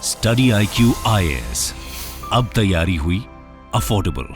Study IQ IAS, अब तैयारी हुई अफोर्डेबल।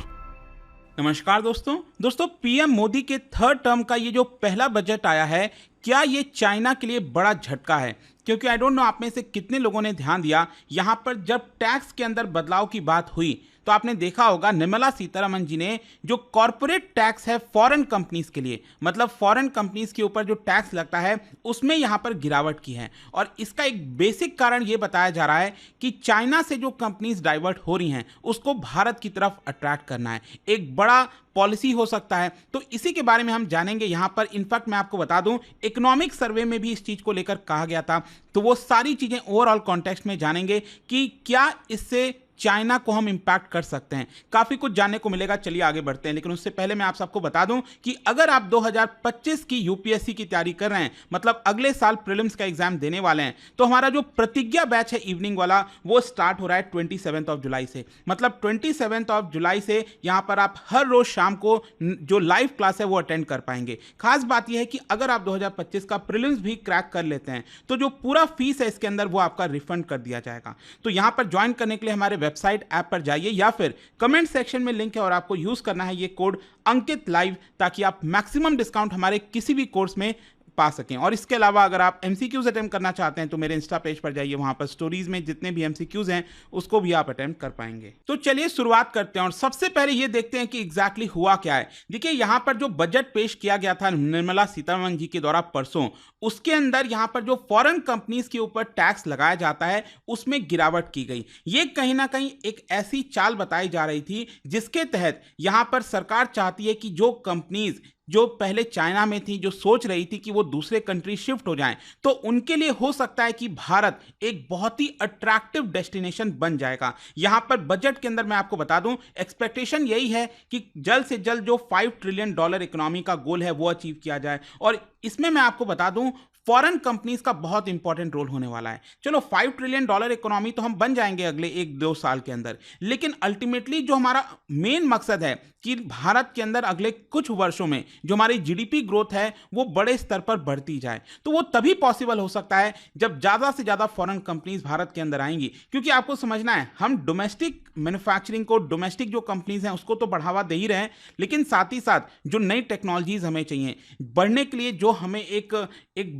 नमस्कार दोस्तों पीएम मोदी के थर्ड टर्म का ये जो पहला बजट आया है, क्या ये चाइना के लिए बड़ा झटका है? क्योंकि आई डोंट नो आप में से कितने लोगों ने ध्यान दिया, यहाँ पर जब टैक्स के अंदर बदलाव की बात हुई तो आपने देखा होगा निर्मला सीतारमण जी ने जो कॉर्पोरेट टैक्स है फॉरेन कंपनीज के लिए, मतलब फॉरेन कंपनीज के ऊपर जो टैक्स लगता है उसमें यहाँ पर गिरावट की है। और इसका एक बेसिक कारण ये बताया जा रहा है कि चाइना से जो कंपनीज डाइवर्ट हो रही हैं उसको भारत की तरफ अट्रैक्ट करना है, एक बड़ा पॉलिसी हो सकता है। तो इसी के बारे में हम जानेंगे यहाँ पर। इनफैक्ट मैं आपको बता दूं, इकोनॉमिक सर्वे में भी इस चीज को लेकर कहा गया था, तो वो सारी चीजें ओवरऑल कॉन्टेक्स्ट में जानेंगे कि क्या इससे चाइना को हम इंपैक्ट कर सकते हैं। काफी कुछ जानने को मिलेगा, चलिए आगे बढ़ते हैं। लेकिन उससे पहले मैं आप सबको बता दूं कि अगर आप 2025 की यूपीएससी की तैयारी कर रहे हैं, मतलब अगले साल प्रीलिम्स का एग्जाम देने वाले हैं, तो हमारा जो प्रतिज्ञा बैच है इवनिंग वाला, वो स्टार्ट हो रहा है 27 जुलाई से। मतलब 27 जुलाई से यहां पर आप हर रोज शाम को जो लाइव क्लास है वो अटेंड कर पाएंगे। खास बात यह है कि अगर आप 2025 का प्रीलिम्स भी क्रैक कर लेते हैं तो जो पूरा फीस है इसके अंदर वो आपका रिफंड कर दिया जाएगा। तो यहां पर ज्वाइन करने के लिए हमारे वेबसाइट ऐप पर जाइए या फिर कमेंट सेक्शन में लिंक है और आपको यूज करना है ये कोड अंकित लाइव, ताकि आप मैक्सिमम डिस्काउंट हमारे किसी भी कोर्स में पा सकें। और इसके अलावा अगर आप एमसीक्यूज अटेम्प्ट करना चाहते हैं तो मेरे इंस्टा पेज पर जाइए, वहां पर स्टोरीज में जितने भी एमसीक्यूज हैं उसको भी आप अटेम्प्ट कर पाएंगे। तो चलिए शुरुआत करते हैं और सबसे पहले ये देखते हैं कि एग्जैक्टली हुआ क्या है। देखिए यहां पर जो बजट पेश किया गया था निर्मला सीतारमण जी के द्वारा परसों, उसके अंदर यहां पर जो फॉरेन कंपनीज के ऊपर टैक्स लगाया जाता है उसमें गिरावट की गई। ये कहीं ना कहीं एक ऐसी चाल बताई जा रही थी जिसके तहत यहां पर सरकार चाहती है कि जो कंपनीज जो पहले चाइना में थी, जो सोच रही थी कि वो दूसरे कंट्री शिफ्ट हो जाएं, तो उनके लिए हो सकता है कि भारत एक बहुत ही अट्रैक्टिव डेस्टिनेशन बन जाएगा। यहां पर बजट के अंदर मैं आपको बता दूं, एक्सपेक्टेशन यही है कि जल्द से जल्द जो $5 ट्रिलियन इकोनॉमी का गोल है वो अचीव किया जाए। और इसमें मैं आपको बता दूं फॉरेन कंपनीज का बहुत इंपॉर्टेंट रोल होने वाला है। चलो $5 ट्रिलियन इकोनॉमी तो हम बन जाएंगे अगले 1-2 साल के अंदर, लेकिन अल्टीमेटली जो हमारा मेन मकसद है कि भारत के अंदर अगले कुछ वर्षों में जो हमारी जीडीपी ग्रोथ है वो बड़े स्तर पर बढ़ती जाए, तो वो तभी पॉसिबल हो सकता है जब ज्यादा से ज्यादा फॉरेन कंपनीज भारत के अंदर आएंगी। क्योंकि आपको समझना है, हम डोमेस्टिक मैन्युफैक्चरिंग को, डोमेस्टिक जो कंपनीज हैं उसको तो बढ़ावा दे ही रहे हैं, लेकिन साथ ही साथ जो नई टेक्नोलॉजीज हमें चाहिए बढ़ने के लिए, जो हमें एक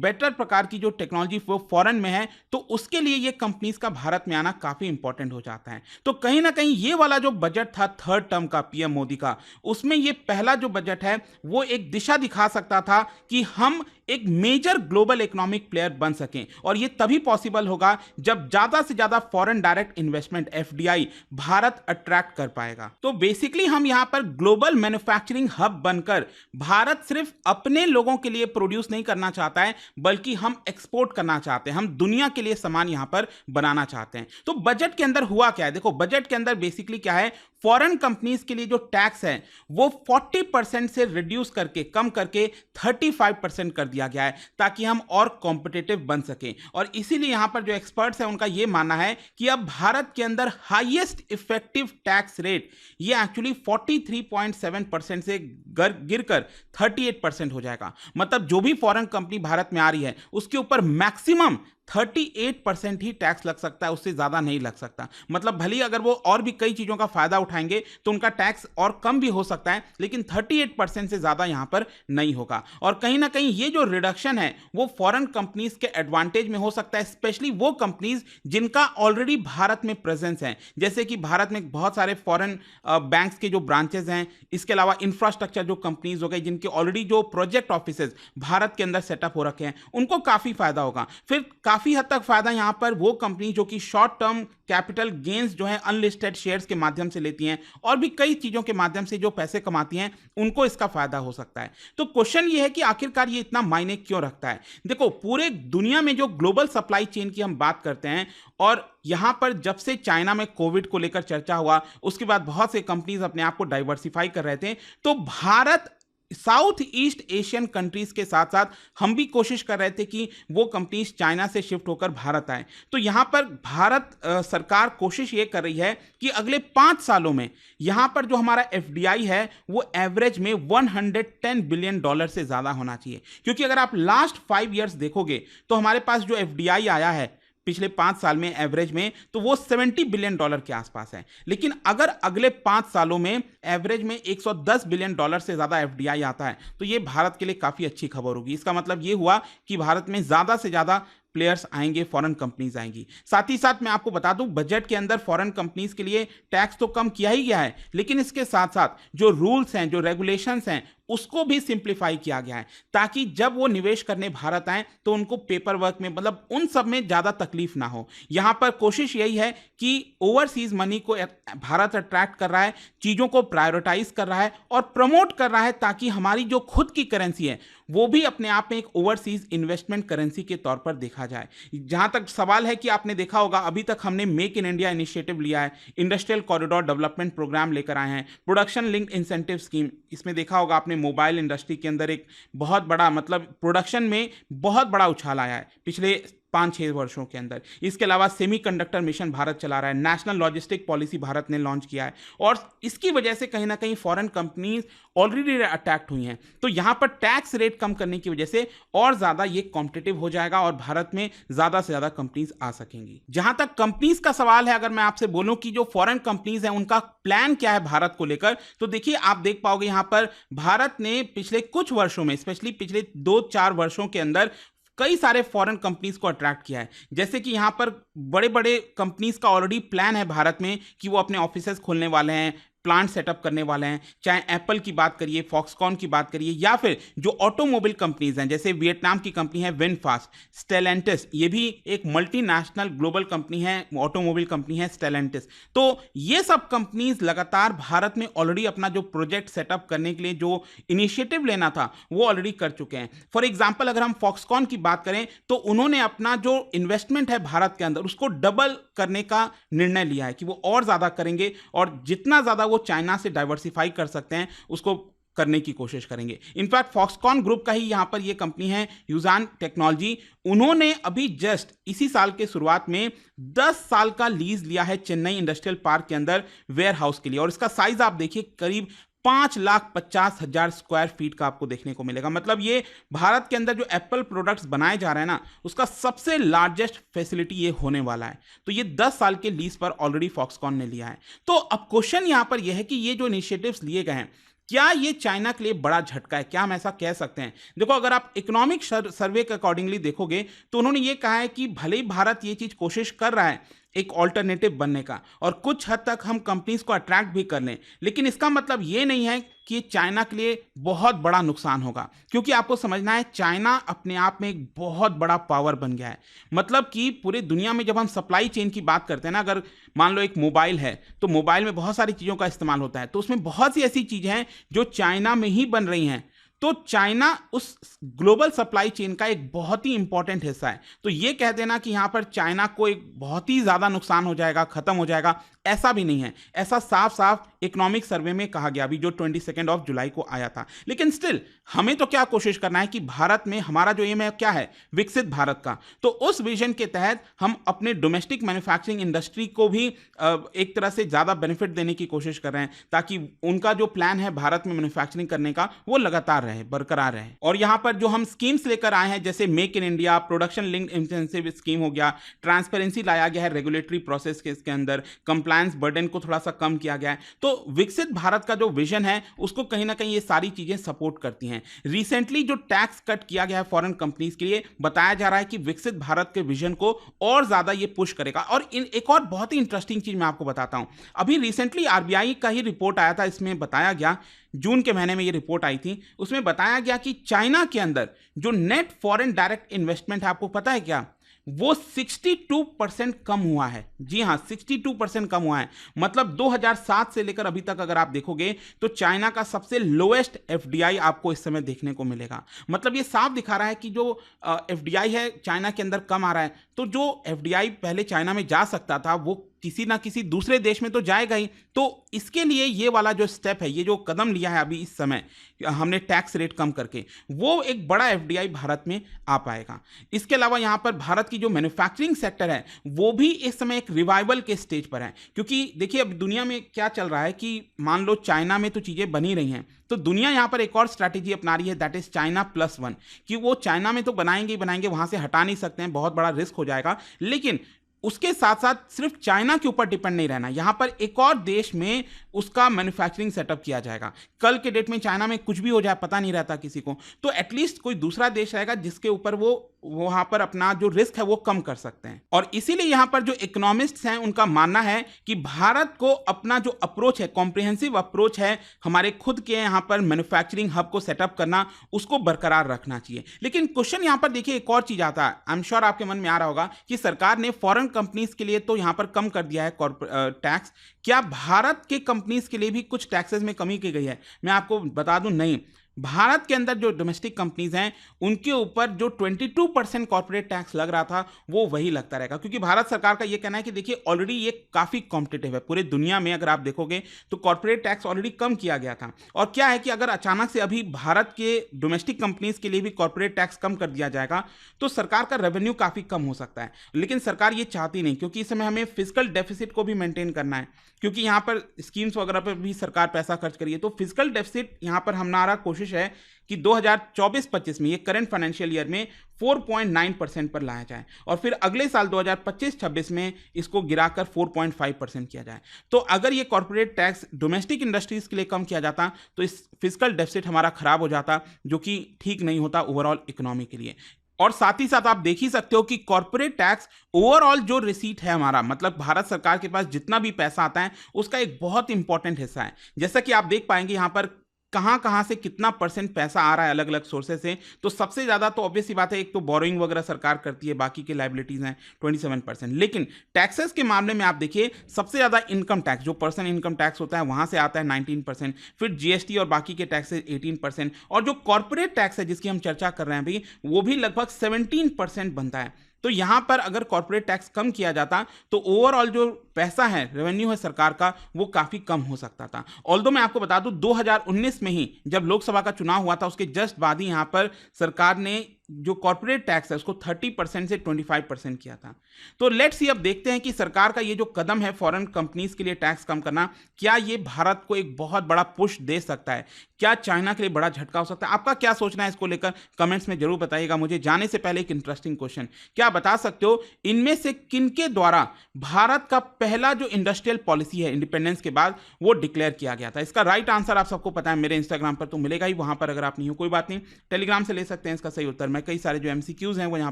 बेटर प्रकार की जो टेक्नोलॉजी वो फॉरेन में है, तो उसके लिए ये कंपनीज का भारत में आना काफी इंपॉर्टेंट हो जाता है। तो कहीं ना कहीं ये वाला जो बजट था थर्ड टर्म का पीएम मोदी का, उसमें ये पहला जो बजट है वो एक दिशा दिखा सकता था कि हम एक मेजर ग्लोबल इकोनॉमिक प्लेयर बन सकें। और ये तभी पॉसिबल होगा जब ज्यादा से ज्यादा foreign direct investment FDI Bharat attract कर पाएगा। तो बेसिकली हम यहां पर ग्लोबल मैन्युफैक्चरिंग हब बनकर भारत सिर्फ अपने लोगों के लिए प्रोड्यूस नहीं करना चाहता है, बल्कि हम एक्सपोर्ट करना चाहते हैं, हम दुनिया के लिए सामान यहां पर बनाना चाहते हैं। तो बजट के अंदर हुआ क्या है? देखो बजट के अंदर बेसिकली क्या है, फॉरेन कंपनीज के लिए जो टैक्स है वो 40% से रिड्यूस करके, कम करके 35% कर दिया गया है, ताकि हम और कॉम्पिटिटिव बन सकें। और इसीलिए यहां पर जो एक्सपर्ट्स हैं उनका यह मानना है कि अब भारत के अंदर हाईएस्ट इफेक्टिव टैक्स रेट ये एक्चुअली 43.7% से गिरकर 38% हो जाएगा। मतलब जो भी फॉरेन कंपनी भारत में आ रही है उसके ऊपर मैक्सिमम 38% ही टैक्स लग सकता है, उससे ज्यादा नहीं लग सकता। मतलब भले अगर वो और भी कई चीजों का फायदा उठाएंगे तो उनका टैक्स और कम भी हो सकता है, लेकिन 38% से ज्यादा यहां पर नहीं होगा। और कहीं ना कहीं ये जो रिडक्शन है वो फॉरेन कंपनीज के एडवांटेज में हो सकता है, स्पेशली वो कंपनीज जिनका ऑलरेडी भारत में प्रेजेंस है। जैसे कि भारत में बहुत सारे फॉरेन बैंक्स के जो ब्रांचेस हैं, इसके अलावा इंफ्रास्ट्रक्चर जो कंपनीज हो गई जिनके ऑलरेडी जो प्रोजेक्ट ऑफिसेज भारत के अंदर सेटअप हो रखे हैं, उनको काफी फायदा होगा। फिर काफी हद तक फायदा यहां पर वो कंपनी जो कि शॉर्ट टर्म कैपिटल गेन्स जो है अनलिस्टेड शेयर्स के माध्यम से लेती हैं और भी कई चीजों के माध्यम से जो पैसे कमाती हैं, उनको इसका फायदा हो सकता है। तो क्वेश्चन ये है कि आखिरकार ये इतना मायने क्यों रखता है? देखो पूरे दुनिया में जो ग्लोबल सप्लाई चेन की हम बात करते हैं, और यहां पर जब से चाइना में कोविड को लेकर चर्चा हुआ उसके बाद बहुत से कंपनीज अपने आप को डाइवर्सिफाई कर रहे थे, तो Bharat south east Asian countries के साथ साथ हम भी कोशिश कर रहे थे कि वो कंपनीज चाइना से शिफ्ट होकर भारत आए। तो यहां पर भारत सरकार कोशिश ये कर रही है कि अगले 5 सालों में यहां पर जो हमारा एफडीआई है वो एवरेज में $110 बिलियन से ज्यादा होना चाहिए। क्योंकि अगर आप लास्ट 5 इयर्स देखोगे तो हमारे पास जो एफडीआई आया है पिछले 5 साल में एवरेज में, तो वो $70 बिलियन के आसपास है। लेकिन अगर अगले 5 सालों में एवरेज में $110 बिलियन से ज़्यादा एफडीआई आता है तो ये भारत के लिए काफ़ी अच्छी खबर होगी। इसका मतलब ये हुआ कि भारत में ज़्यादा से ज़्यादा प्लेयर्स आएंगे, फॉरेन कंपनीज आएंगी। साथ ही साथ मैं आपको बता दूं, बजट के अंदर फॉरेन कंपनीज के लिए टैक्स तो कम किया ही गया है, लेकिन इसके साथ साथ जो रूल्स हैं, जो रेगुलेशंस हैं, उसको भी सिंप्लीफाई किया गया है, ताकि जब वो निवेश करने भारत आए तो उनको पेपर वर्क में, मतलब उन सब में ज़्यादा तकलीफ ना हो। यहाँ पर कोशिश यही है कि ओवरसीज मनी को भारत अट्रैक्ट कर रहा है, चीज़ों को प्रायोरिटाइज कर रहा है और प्रमोट कर रहा है, ताकि हमारी जो खुद की करेंसी है वो भी अपने आप में एक ओवरसीज इन्वेस्टमेंट करेंसी के तौर पर देखा जाए। जहाँ तक सवाल है कि आपने देखा होगा, अभी तक हमने मेक इन इंडिया इनिशिएटिव लिया है, इंडस्ट्रियल कॉरिडोर डेवलपमेंट प्रोग्राम लेकर आए हैं, प्रोडक्शन लिंक्ड इंसेंटिव स्कीम, इसमें देखा होगा आपने मोबाइल इंडस्ट्री के अंदर एक बहुत बड़ा, मतलब प्रोडक्शन में बहुत बड़ा उछाल आया है पिछले 5-6 वर्षों के अंदर। इसके अलावा सेमीकंडक्टर मिशन भारत चला रहा है, नेशनल लॉजिस्टिक पॉलिसी भारत ने लॉन्च किया है, और इसकी वजह से कहीं ना कहीं फॉरेन कंपनीज ऑलरेडी अटैक्ट हुई हैं। तो यहां पर टैक्स रेट कम करने की वजह से और ज्यादा ये कॉम्पिटिटिव हो जाएगा और भारत में ज्यादा से ज्यादा कंपनीज आ सकेंगी। जहां तक कंपनीज का सवाल है, अगर मैं आपसे बोलूं कि जो फॉरेन कंपनीज हैं उनका प्लान क्या है भारत को लेकर, तो देखिए आप देख पाओगे यहां पर भारत ने पिछले कुछ वर्षों में, स्पेशली पिछले 2-4 वर्षों के अंदर कई सारे फॉरेन कंपनीज को अट्रैक्ट किया है। जैसे कि यहाँ पर बड़े बड़े कंपनीज का ऑलरेडी प्लान है भारत में कि वो अपने ऑफिसेज खोलने वाले हैं, प्लांट सेटअप करने वाले हैं। चाहे एप्पल की बात करिए, फॉक्सकॉन की बात करिए, या फिर जो ऑटोमोबाइल कंपनीज हैं, जैसे वियतनाम की कंपनी है विनफास्ट, स्टेलेंटिस, ये भी एक मल्टीनेशनल ग्लोबल कंपनी है, ऑटोमोबाइल कंपनी है स्टेलेंटिस। तो ये सब कंपनीज लगातार भारत में ऑलरेडी अपना जो प्रोजेक्ट सेटअप करने के लिए जो इनिशिएटिव लेना था वो ऑलरेडी कर चुके हैं। फॉर एग्जाम्पल अगर हम फॉक्सकॉन की बात करें तो उन्होंने अपना जो इन्वेस्टमेंट है भारत के अंदर उसको डबल करने का निर्णय लिया है कि वो और ज्यादा करेंगे, और जितना ज्यादा वो चाइना से डाइवर्सिफाई कर सकते हैं उसको करने की कोशिश करेंगे। इनफैक्ट फॉक्सकॉन ग्रुप का ही यहां पर ये कंपनी है यूजान टेक्नोलॉजी, उन्होंने अभी जस्ट इसी साल के शुरुआत में 10 साल का लीज लिया है चेन्नई इंडस्ट्रियल पार्क के अंदर वेयर हाउस के लिए, और इसका साइज आप देखिए करीब 5,50,000 स्क्वायर फीट का आपको देखने को मिलेगा। मतलब ये भारत के अंदर जो एप्पल प्रोडक्ट्स बनाए जा रहे हैं ना, उसका सबसे लार्जेस्ट फैसिलिटी ये होने वाला है। तो ये 10 साल के लीज पर ऑलरेडी फॉक्सकॉन ने लिया है। तो अब क्वेश्चन यहां पर यह है कि ये जो इनिशिएटिव्स लिए गए हैं, क्या ये चाइना के लिए बड़ा झटका है? क्या हम ऐसा कह सकते हैं? देखो, अगर आप इकोनॉमिक सर्वे के अकॉर्डिंगली देखोगे तो उन्होंने ये कहा है कि भले ही भारत ये चीज कोशिश कर रहा है एक ऑल्टरनेटिव बनने का, और कुछ हद तक हम कंपनीज को अट्रैक्ट भी कर लें, लेकिन इसका मतलब ये नहीं है कि चाइना के लिए बहुत बड़ा नुकसान होगा। क्योंकि आपको समझना है, चाइना अपने आप में एक बहुत बड़ा पावर बन गया है। मतलब कि पूरे दुनिया में जब हम सप्लाई चेन की बात करते हैं ना, अगर मान लो एक मोबाइल है तो मोबाइल में बहुत सारी चीज़ों का इस्तेमाल होता है, तो उसमें बहुत सी ऐसी चीज़ें हैं जो चाइना में ही बन रही हैं। तो चाइना उस ग्लोबल सप्लाई चेन का एक बहुत ही इंपॉर्टेंट हिस्सा है। तो ये कह देना कि यहां पर चाइना को एक बहुत ही ज्यादा नुकसान हो जाएगा, खत्म हो जाएगा, ऐसा भी नहीं है। ऐसा साफ साफ इकोनॉमिक सर्वे में कहा गया, अभी जो 22 जुलाई को आया था। लेकिन स्टिल हमें तो क्या कोशिश करना है कि भारत में हमारा जो एम है क्या है, विकसित भारत का। तो उस विजन के तहत हम अपने डोमेस्टिक मैन्युफैक्चरिंग इंडस्ट्री को भी एक तरह से ज्यादा बेनिफिट देने की कोशिश कर रहे हैं, ताकि उनका जो प्लान है भारत में मैन्युफैक्चरिंग करने का वो लगातार रहे, बरकरार रहे। और यहां पर जो हम स्कीम्स लेकर आए हैं, जैसे make in India, production linked incentive scheme हो गया, ट्रांसपेरेंसी लाया गया है रेगुलेटरी प्रोसेस के इसके अंदर, कंप्लायंस बर्डन को थोड़ा सा कम किया गया है। तो विकसित भारत का जो विजन है उसको कहीं ना कहीं ये सारी चीजें सपोर्ट करती हैं। रिसेंटली जो टैक्स कट किया गया है फॉरेन कंपनीज के लिए, बताया जा रहा है कि विकसित भारत के विजन को और ज्यादा ये पुश करेगा। और एक और बहुत ही इंटरेस्टिंग चीज मैं आपको बताता हूं, अभी रिसेंटली आरबीआई का ही रिपोर्ट आया था, इसमें बताया गया, जून के महीने में ये रिपोर्ट आई थी, उसमें बताया गया कि चाइना के अंदर जो नेट फॉरेन डायरेक्ट इन्वेस्टमेंट है, आपको पता है क्या, वो 62% कम हुआ है। जी हां, 62% कम हुआ है। मतलब 2007 से लेकर अभी तक अगर आप देखोगे तो चाइना का सबसे लोएस्ट एफडीआई आपको इस समय देखने को मिलेगा। मतलब ये साफ दिखा रहा है कि जो एफडीआई है चाइना के अंदर कम आ रहा है। तो जो एफडीआई पहले चाइना में जा सकता था वो किसी ना किसी दूसरे देश में तो जाएगा ही। तो इसके लिए ये वाला जो स्टेप है, ये जो कदम लिया है अभी इस समय हमने टैक्स रेट कम करके, वो एक बड़ा एफडीआई भारत में आ पाएगा। इसके अलावा यहाँ पर भारत की जो मैन्युफैक्चरिंग सेक्टर है वो भी इस समय एक रिवाइवल के स्टेज पर है, क्योंकि देखिए अब दुनिया में क्या चल रहा है कि मान लो चाइना में तो चीज़ें बनी रही हैं, तो दुनिया यहाँ पर एक और स्ट्रैटेजी अपना रही है, दैट इज चाइना +1, कि वो चाइना में तो बनाएंगे ही बनाएंगे, वहाँ से हटा नहीं सकते हैं, बहुत बड़ा रिस्क हो जाएगा। लेकिन उसके साथ साथ सिर्फ चाइना के ऊपर डिपेंड नहीं रहना, यहाँ पर एक और देश में उसका मैन्युफैक्चरिंग सेटअप किया जाएगा। कल के डेट में चाइना में कुछ भी हो जाए, पता नहीं रहता किसी को, तो एटलीस्ट कोई दूसरा देश रहेगा जिसके ऊपर वो वहां पर अपना जो रिस्क है वो कम कर सकते हैं। और इसीलिए यहाँ पर जो इकोनॉमिस्ट्स हैं उनका मानना है कि भारत को अपना जो अप्रोच है, कॉम्प्रिहेंसिव अप्रोच है, हमारे खुद के यहाँ पर मैन्युफैक्चरिंग हब को सेटअप करना, उसको बरकरार रखना चाहिए। लेकिन क्वेश्चन यहाँ पर देखिए एक और चीज आता है, आई एम श्योर आपके मन में आ रहा होगा कि सरकार ने फॉरेन कंपनीज के लिए तो यहाँ पर कम कर दिया है टैक्स, क्या भारत के कंपनीज के लिए भी कुछ टैक्सेस में कमी की गई है? मैं आपको बता दूं, नहीं। भारत के अंदर जो डोमेस्टिक कंपनीज हैं उनके ऊपर जो 22% कॉर्पोरेट टैक्स लग रहा था वो वही लगता रहेगा, क्योंकि भारत सरकार का ये कहना है कि देखिए ऑलरेडी ये काफ़ी कॉम्पिटिटिव है। पूरे दुनिया में अगर आप देखोगे तो कॉर्पोरेट टैक्स ऑलरेडी कम किया गया था, और क्या है कि अगर अचानक से अभी भारत के डोमेस्टिक कंपनीज के लिए भी कॉर्पोरेट टैक्स कम कर दिया जाएगा तो सरकार का रेवेन्यू काफ़ी कम हो सकता है। लेकिन सरकार ये चाहती नहीं, क्योंकि इस समय हमें फिजिकल डेफिसिट को भी मेंटेन करना है, क्योंकि यहाँ पर स्कीम्स वगैरह पर भी सरकार पैसा खर्च करिए, तो फिजिकल डेफिसिट यहाँ पर हमारा कोशिश है कि 2024-25 में, ये करंट फाइनेंशियल ईयर में 4.9% पर लाया जाए, और फिर अगले साल 2025-26 में इसको गिराकर 4.5% किया जाए। तो अगर ये कॉर्पोरेट टैक्स डोमेस्टिक इंडस्ट्रीज के लिए कम किया जाता तो इस फिजिकल डेफिसिट हमारा खराब हो जाता, जो कि ठीक नहीं होता ओवरऑल इकोनॉमी के लिए। और साथ ही साथ आप देख ही सकते हो कि कॉर्पोरेट टैक्स ओवरऑल जो रिसीट है हमारा, मतलब भारत सरकार के पास जितना भी पैसा आता है उसका एक बहुत इंपॉर्टेंट हिस्सा है। जैसा कि आप देख पाएंगे यहाँ पर कहाँ से कितना % पैसा आ रहा है अलग अलग सोर्सेज से, तो सबसे ज़्यादा तो ऑब्वियस सी बात है, एक तो बोरोइंग वगैरह सरकार करती है, बाकी के लाइबिलिटीज़ हैं 27%। लेकिन टैक्सेस के मामले में आप देखिए सबसे ज़्यादा इनकम टैक्स, जो पर्सन इनकम टैक्स होता है वहाँ से आता है 19%, फिर GST और बाकी के टैक्सेस 18%, और जो कॉर्पोरेट टैक्स है जिसकी हम चर्चा कर रहे हैं अभी, वो भी लगभग 17% बनता है। तो यहां पर अगर कॉर्पोरेट टैक्स कम किया जाता तो ओवरऑल जो पैसा है, रेवेन्यू है सरकार का, वो काफी कम हो सकता था। ऑल्दो मैं आपको बता दूं 2019 में ही जब लोकसभा का चुनाव हुआ था उसके जस्ट बाद ही यहां पर सरकार ने जो कॉर्पोरेट टैक्स है उसको 30% से 25% किया था। तो लेट्स सी, अब देखते हैं कि सरकार का ये जो कदम है फॉरेन कंपनीज के लिए टैक्स कम करना, क्या ये भारत को एक बहुत बड़ा पुश दे सकता है? क्या चाइना के लिए बड़ा झटका हो सकता है? आपका क्या सोचना है इसको लेकर कमेंट्स में जरूर बताइएगा मुझे। जाने से पहले एक इंटरेस्टिंग क्वेश्चन, क्या बता सकते हो इनमें से किनके द्वारा भारत का पहला जो इंडस्ट्रियल पॉलिसी है इंडिपेंडेंस के बाद वो डिक्लेयर किया गया था? इसका राइट आंसर आप सबको पता है, मेरे इंस्टाग्राम पर तो मिलेगा ही, वहां पर अगर आप नहीं हो कोई बात नहीं, टेलीग्राम से ले सकते हैं इसका सही उत्तर। मैं कई सारे जो MCQs हैं वो यहाँ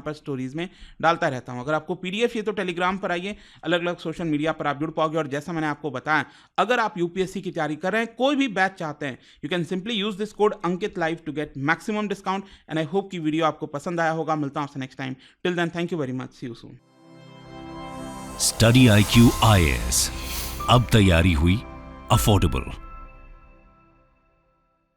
पर स्टोरीज में डालता रहता हूँ। अगर आपको PDF चाहिए तो टेलीग्राम पर आइए, अलग अलग सोशल मीडिया पर आप जुड़ पाओगे। और जैसा मैंने आपको बताया, अगर आप UPSC की तैयारी कर रहे हैं, कोई भी बैच चाहते हैं, you can simply use this code Ankit live to get maximum discount. And I hope कि वीडियो आपको पसंद आया होगा। मिलता हूं आपसे next time. Till then, thank you very much, see you soon. Study IQ IAS, अब तैयारी हुई अफोर्डेबल।